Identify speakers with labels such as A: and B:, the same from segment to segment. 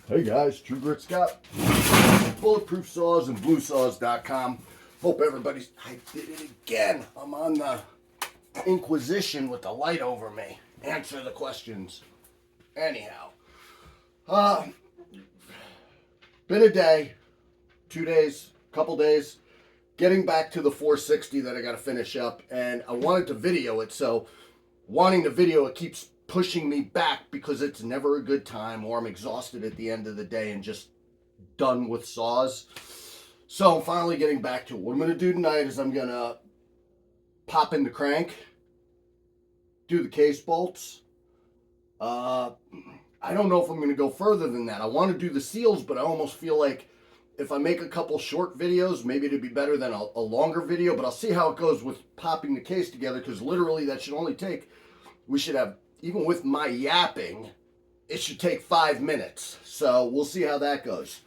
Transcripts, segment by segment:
A: Hey guys, True Grit Scott, Bulletproof Saws and BLUESAWS.com. Hope everybody's. I did it again. I'm on the Inquisition with the light over me. Answer the questions. Anyhow, been a day, 2 days, couple days, getting back to the 460 that I got to finish up, and I wanted to video it. So, wanting to video it keeps pushing me back because it's never a good time, or I'm exhausted at the end of the day and just done with saws. So I'm finally getting back to it. What I'm going to do tonight is I'm going to pop in the crank, do the case bolts. I don't know if I'm going to go further than that. I want to do the seals, but I almost feel like if I make a couple short videos, maybe it'd be better than a longer video, but I'll see how it goes with popping the case together, because literally that should only take, we should have, even with my yapping, it should take 5 minutes. So we'll see how that goes.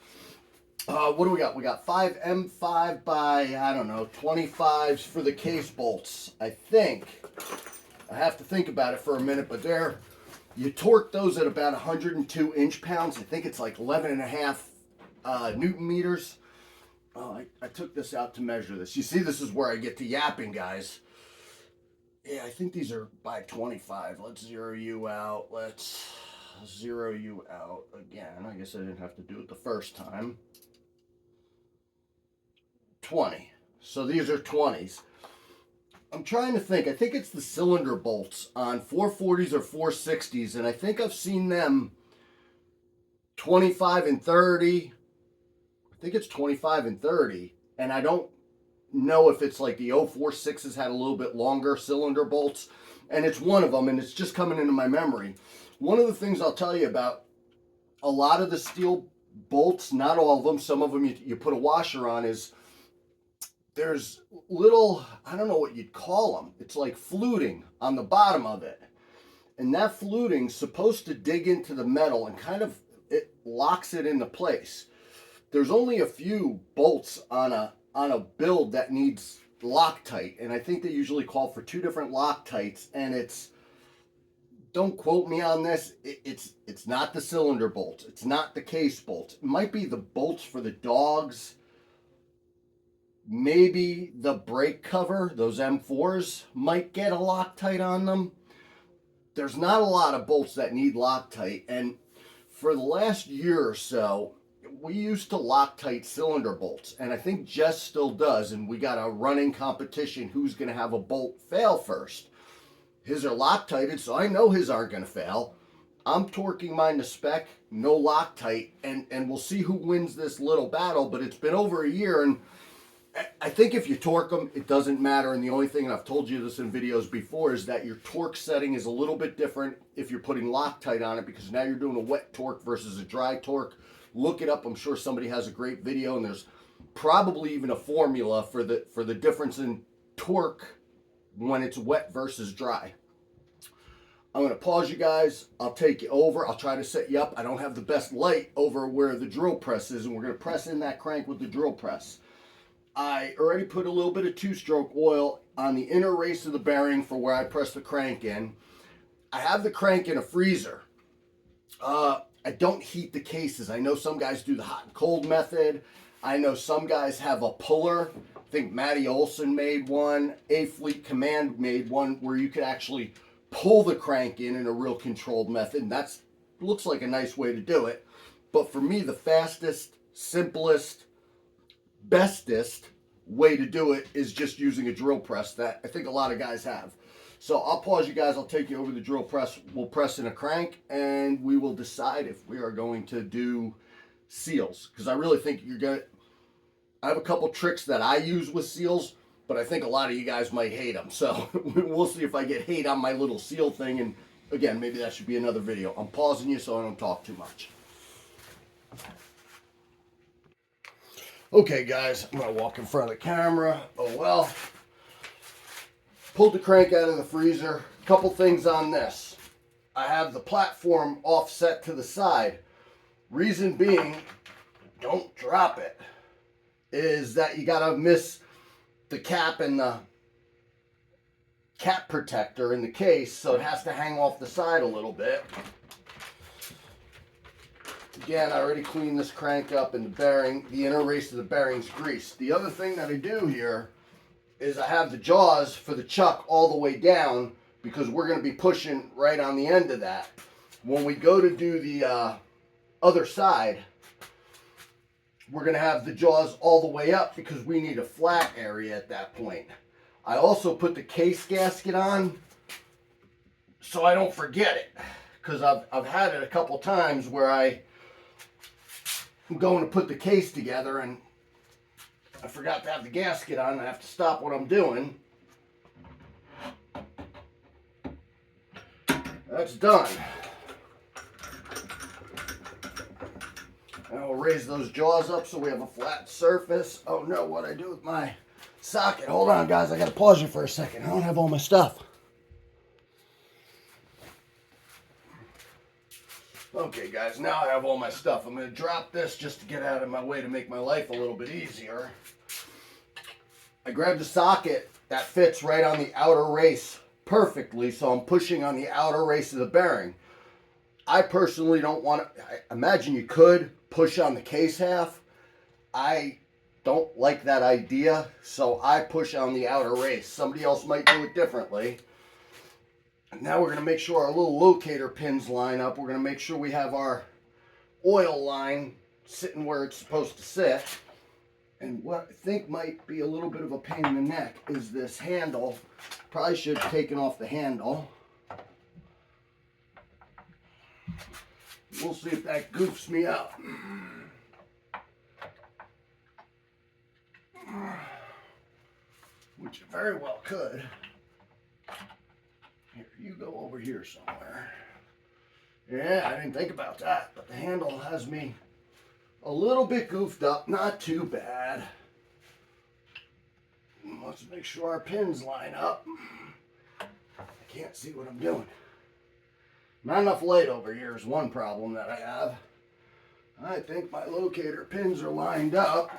A: What do we got? We got 5 M5 by, I don't know, 25s for the case bolts. I think, I have to think about it for a minute, but you torque those at about 102 inch-pounds. I think it's like 11 and a half Newton meters. Oh, I took this out to measure this. You see, this is where I get to yapping, guys. Yeah, I think these are by 25. Let's zero you out. Let's zero you out again. I guess I didn't have to do it the first time. 20. So these are 20s. I'm trying to think. I think it's the cylinder bolts on 440s or 460s, and I think I've seen them 25 and 30. I think it's 25 and 30, and I don't know if it's like the 046s had a little bit longer cylinder bolts, and it's one of them, and it's just coming into my memory. One of the things I'll tell you about a lot of the steel bolts, not all of them, some of them you put a washer on, is there's little, I don't know what you'd call them, it's like fluting on the bottom of it, and that fluting's supposed to dig into the metal and kind of, it locks it into place. There's only a few bolts on a build that needs Loctite, and I think they usually call for 2 different Loctites, and it's, don't quote me on this, it's not the cylinder bolts, it's not the case bolts, it might be the bolts for the dogs, maybe the brake cover, those M4s might get a Loctite on them. There's not a lot of bolts that need Loctite, and for the last year or so, we used to Loctite cylinder bolts, and I think Jess still does, and we got a running competition who's going to have a bolt fail first. His are Loctited, so I know his aren't going to fail. I'm torquing mine to spec, no Loctite, and we'll see who wins this little battle, but it's been over a year, and I think if you torque them, it doesn't matter, and the only thing, and I've told you this in videos before, is that your torque setting is a little bit different if you're putting Loctite on it, because now you're doing a wet torque versus a dry torque. Look it up. I'm sure somebody has a great video, and there's probably even a formula for the difference in torque when it's wet versus dry. I'm going to pause you guys. I'll take you over. I'll try to set you up. I don't have the best light over where the drill press is, and we're going to press in that crank with the drill press. I already put a little bit of 2-stroke oil on the inner race of the bearing for where I press the crank in. I have the crank in a freezer. I don't heat the cases. I know some guys do the hot and cold method. I know some guys have a puller. I think Matty Olson made one. A-Fleet Command made one where you could actually pull the crank in a real controlled method. And that looks like a nice way to do it. But for me, the fastest, simplest, bestest way to do it is just using a drill press that I think a lot of guys have. So I'll pause you guys, I'll take you over the drill press, we'll press in a crank, and we will decide if we are going to do seals. Because I really think I have a couple tricks that I use with seals, but I think a lot of you guys might hate them. So we'll see if I get hate on my little seal thing, and again, maybe that should be another video. I'm pausing you so I don't talk too much. Okay guys, I'm gonna walk in front of the camera. Oh well. Pulled the crank out of the freezer. Couple things on this. I have the platform offset to the side. Reason being, don't drop it, is that you gotta miss the cap and the cap protector in the case, so it has to hang off the side a little bit. Again, I already cleaned this crank up and the inner race of the bearing's greased. The other thing that I do here is I have the jaws for the chuck all the way down because we're going to be pushing right on the end of that. When we go to do the other side, we're going to have the jaws all the way up because we need a flat area at that point. I also put the case gasket on so I don't forget it, because I've had it a couple times where I'm going to put the case together and I forgot to have the gasket on. I have to stop what I'm doing. That's done. And we'll raise those jaws up so we have a flat surface. Oh no, what'd I do with my socket? Hold on, guys. I gotta pause you for a second. I don't have all my stuff. Okay, guys, now I have all my stuff. I'm going to drop this just to get out of my way to make my life a little bit easier. I grabbed a socket that fits right on the outer race perfectly, so I'm pushing on the outer race of the bearing. I personally don't want to, I imagine you could push on the case half. I don't like that idea, so I push on the outer race. Somebody else might do it differently. Now we're going to make sure our little locator pins line up. We're going to make sure we have our oil line sitting where it's supposed to sit. And what I think might be a little bit of a pain in the neck is this handle. Probably should have taken off the handle. We'll see if that goofs me up. Which it very well could. Here, you go over here somewhere. Yeah, I didn't think about that, but the handle has me a little bit goofed up. Not too bad. Let's make sure our pins line up. I can't see what I'm doing. Not enough light over here is one problem that I have. I think my locator pins are lined up.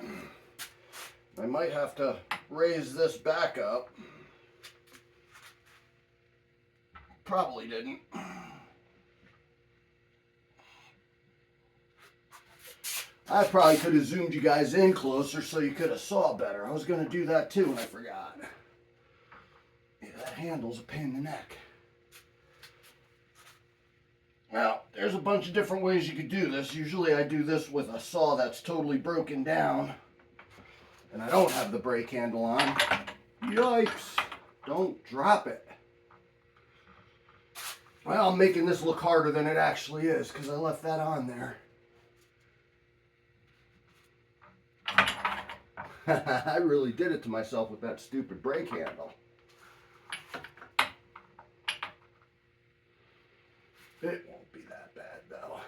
A: I might have to raise this back up. Probably didn't. I probably could have zoomed you guys in closer so you could have saw better. I was going to do that too and I forgot. Yeah, that handle's a pain in the neck. Now, there's a bunch of different ways you could do this. Usually I do this with a saw that's totally broken down and I don't have the brake handle on. Yikes! Don't drop it. Well, I'm making this look harder than it actually is because I left that on there. I really did it to myself with that stupid brake handle. It won't be that bad though.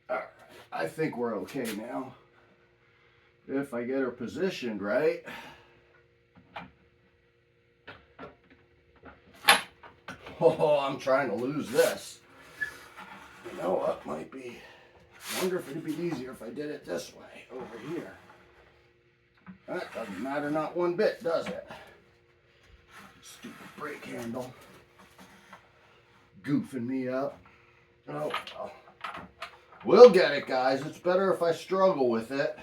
A: Alright, I think we're okay now. If I get her positioned right. Oh, I'm trying to lose this. You know what might be, I wonder if it'd be easier if I did it this way, over here. That doesn't matter not one bit, does it? Stupid brake handle. Goofing me up. Oh, well. We'll get it, guys. It's better if I struggle with it.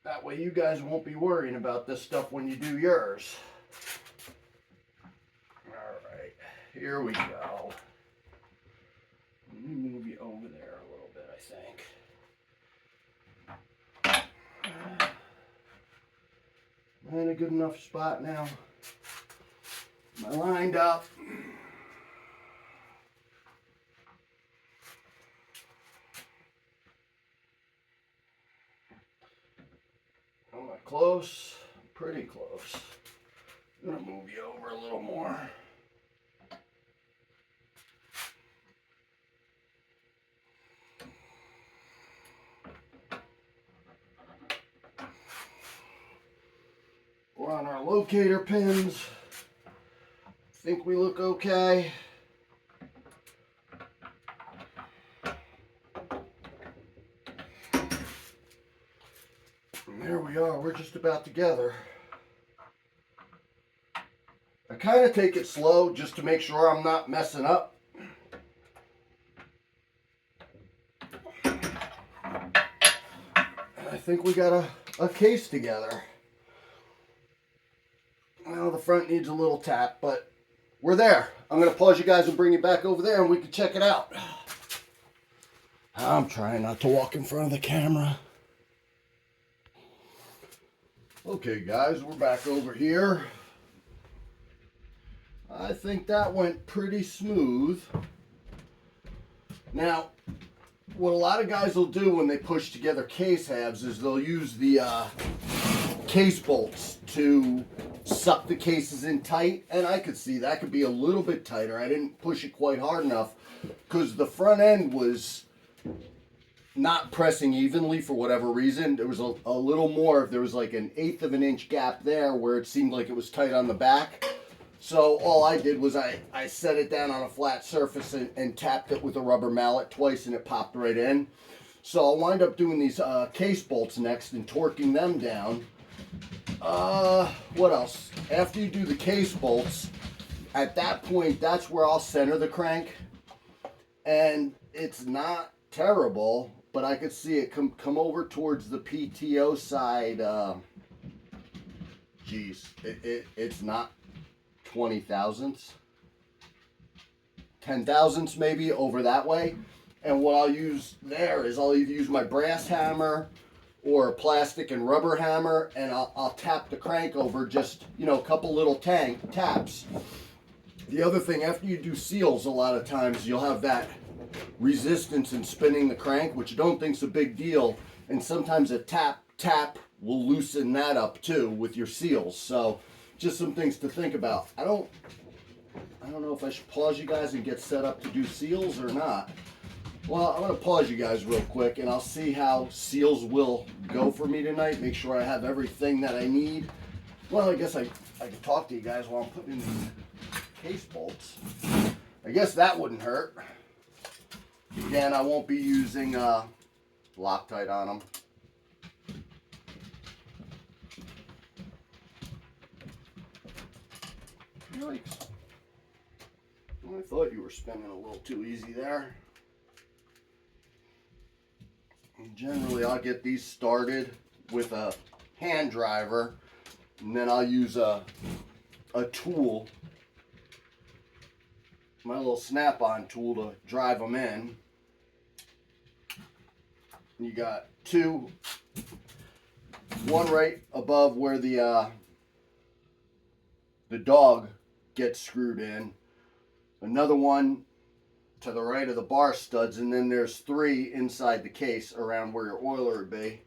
A: That way you guys won't be worrying about this stuff when you do yours. Alright, here we go. Let me move you over there a little bit, I think. Am I in a good enough spot now? Am I lined up? Am I close? Pretty close. I'm going to move you over a little more. We're on our locator pins. Think we look okay. And there we are. We're just about together. I kind of take it slow just to make sure I'm not messing up. I think we got a case together. Well, the front needs a little tap, but we're there. I'm going to pause you guys and bring you back over there and we can check it out. I'm trying not to walk in front of the camera. Okay, guys, we're back over here. I think that went pretty smooth. Now, what a lot of guys will do when they push together case halves is they'll use the case bolts to suck the cases in tight, and I could see that could be a little bit tighter. I didn't push it quite hard enough because the front end was not pressing evenly for whatever reason. There was a little more, there was like an 1/8 of an inch gap there where it seemed like it was tight on the back. So all I did was I set it down on a flat surface and tapped it with a rubber mallet twice and it popped right in. So I'll wind up doing these case bolts next and torquing them down. What else? After you do the case bolts, at that point, that's where I'll center the crank. And it's not terrible, but I could see it come over towards the PTO side. Geez, it's not 20 thousandths, 10 thousandths maybe over that way. And what I'll use there is I'll either use my brass hammer or a plastic and rubber hammer, and I'll tap the crank over just, you know, a couple little taps. The other thing, after you do seals, a lot of times you'll have that resistance in spinning the crank, which I don't think is a big deal, and sometimes a tap will loosen that up too with your seals. So just some things to think about. I don't know if I should pause you guys and get set up to do seals or not. Well, I'm going to pause you guys real quick and I'll see how seals will go for me tonight. Make sure I have everything that I need. Well, I guess I can talk to you guys while I'm putting in these case bolts. I guess that wouldn't hurt. Again, I won't be using Loctite on them. Yikes. Well, I thought you were spinning a little too easy there. And generally, I'll get these started with a hand driver, and then I'll use a tool, my little snap-on tool, to drive them in. You got two, one right above where the dog gets screwed in, another one to the right of the bar studs, and then there's 3 inside the case around where your oiler would be.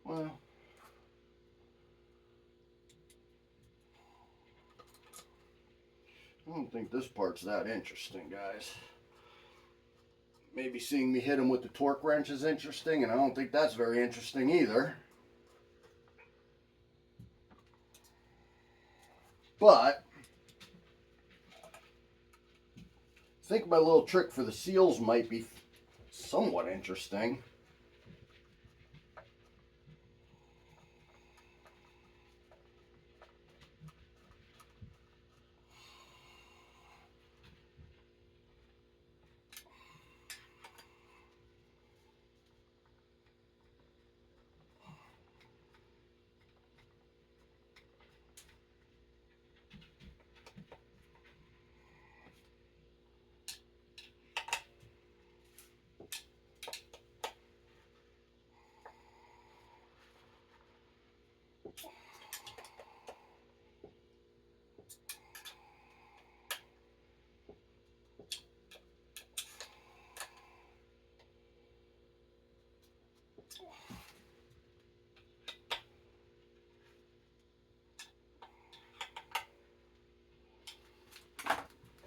A: Well, I don't think this part's that interesting, guys. Maybe seeing me hit him with the torque wrench is interesting, and I don't think that's very interesting either. But I think my little trick for the seals might be somewhat interesting.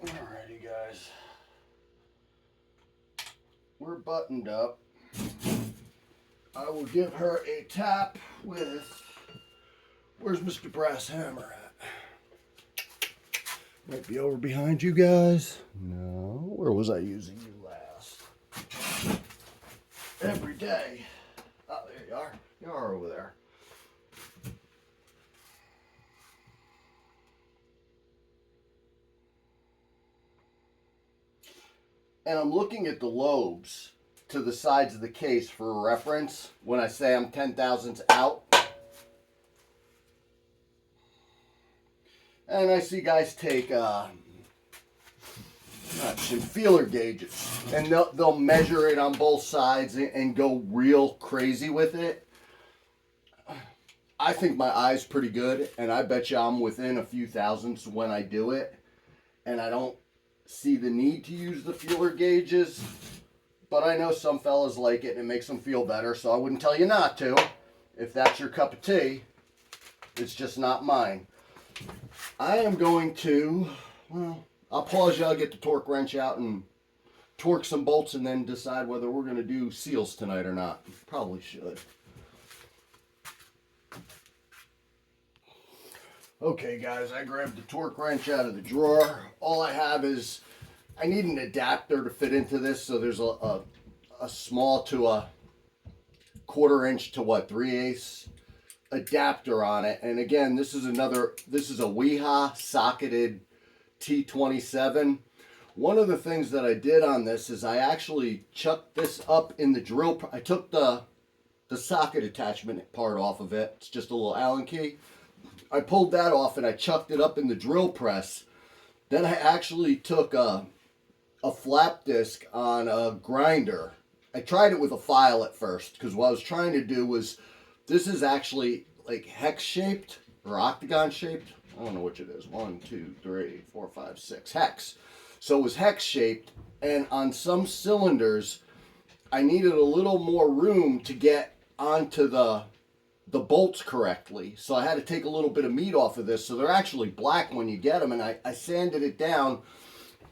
A: Alrighty, guys. We're buttoned up. I will give her a tap with, where's Mr. Brass Hammer at? Might be over behind you guys. No, where was I using you last? Every day. Oh, there you are. You are over there. And I'm looking at the lobes to the sides of the case for reference when I say I'm 10 thousandths out. And I see guys take some feeler gauges, and they'll measure it on both sides and go real crazy with it. I think my eye's pretty good, and I bet you I'm within a few thousandths when I do it, and I don't see the need to use the feeler gauges, but I know some fellas like it and it makes them feel better, so I wouldn't tell you not to. If that's your cup of tea, it's just not mine. I am going to, well, I'll pause you, I'll get the torque wrench out and torque some bolts and then decide whether we're going to do seals tonight or not. Probably should. Okay guys, I grabbed the torque wrench out of the drawer. All I have is, I need an adapter to fit into this, so there's a small to a 1/4 inch to 3/8 adapter on it. And again, this is a WEHA socketed T27. One of the things that I did on this is I actually chucked this up in the drill. I took the socket attachment part off of it. It's just a little Allen key. I pulled that off and I chucked it up in the drill press. Then I actually took a flap disc on a grinder. I tried it with a file at first because what I was trying to do was, this is actually like hex shaped or octagon shaped. I don't know which it is. 1, 2, 3, 4, 5, 6. Hex. So it was hex shaped, and on some cylinders I needed a little more room to get onto the bolts correctly. So I had to take a little bit of meat off of this. So they're actually black when you get them, and I sanded it down,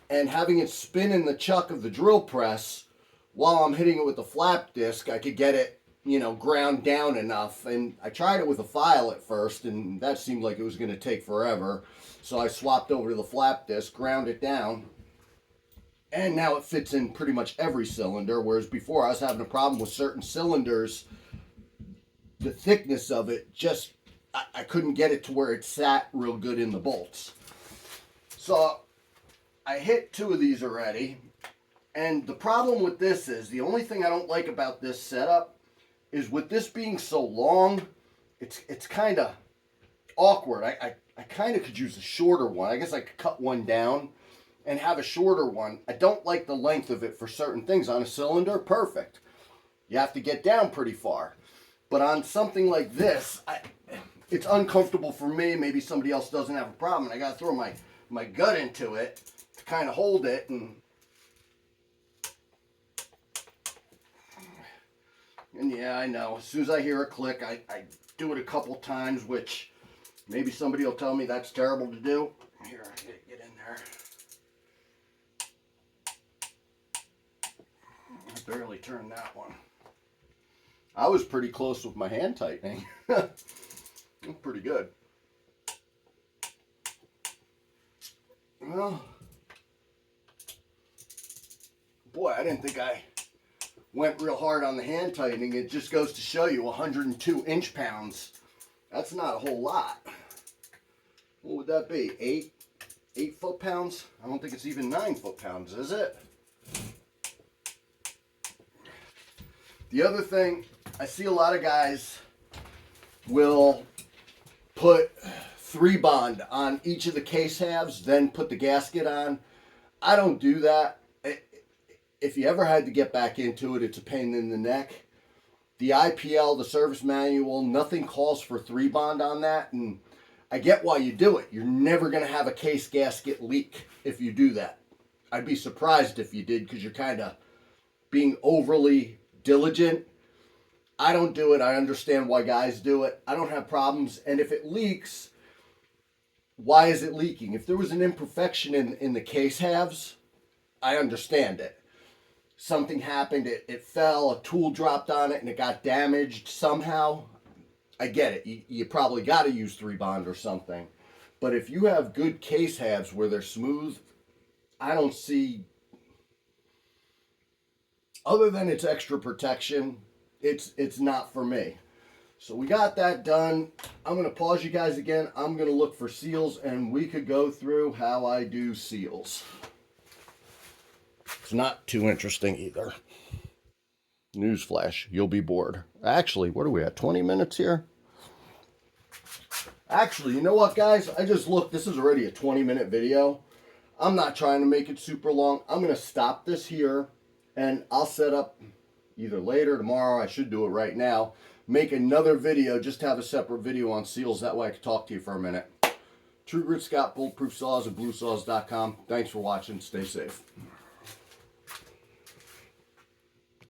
A: and having it spin in the chuck of the drill press while I'm hitting it with the flap disc, I could get it, you know, ground down enough. And I tried it with a file at first, and that seemed like it was going to take forever. So I swapped over to the flap disc, ground it down, and now it fits in pretty much every cylinder, whereas before I was having a problem with certain cylinders. The thickness of it, just, I couldn't get it to where it sat real good in the bolts. So I hit 2 of these already, and the problem with this is, the only thing I don't like about this setup is with this being so long, it's kind of awkward. I kind of could use a shorter one. I guess I could cut one down and have a shorter one. I don't like the length of it for certain things. On a cylinder, perfect. You have to get down pretty far. But on something like this, it's uncomfortable for me. Maybe somebody else doesn't have a problem. I got to throw my gut into it to kind of hold it. And yeah, I know. As soon as I hear a click, I do it a couple times, which maybe somebody will tell me that's terrible to do. Here, get in there. I barely turned that one. I was pretty close with my hand tightening. Pretty good. Well, boy, I didn't think I went real hard on the hand tightening. It just goes to show you 102 inch-pounds. That's not a whole lot. What would that be? 8 foot-pounds? I don't think it's even 9 foot-pounds, is it? The other thing, I see a lot of guys will put 3-bond on each of the case halves, then put the gasket on. I don't do that. If you ever had to get back into it, it's a pain in the neck. The IPL, the service manual, nothing calls for 3-bond on that, and I get why you do it. You're never going to have a case gasket leak if you do that. I'd be surprised if you did, because you're kind of being overly diligent. I don't do it. I understand why guys do it. I don't have problems. And if it leaks, why is it leaking? If there was an imperfection in the case halves, I understand it. Something happened, it fell, a tool dropped on it, and it got damaged somehow. I get it. You probably got to use 3-bond or something. But if you have good case halves where they're smooth, I don't see, other than it's extra protection, it's not for me. So we got that done. I'm going to pause you guys again. I'm going to look for seals, and we could go through how I do seals. It's not too interesting either. Newsflash, you'll be bored. Actually, what are we at, 20 minutes here? Actually, you know what, guys? I just looked. This is already a 20-minute video. I'm not trying to make it super long. I'm going to stop this here, and I'll set up either later, tomorrow. I should do it right now. Make another video, just have a separate video on seals. That way I can talk to you for a minute. True Grit Scott, Bulletproof Saws, and BLUESAWS.com. Thanks for watching. Stay safe.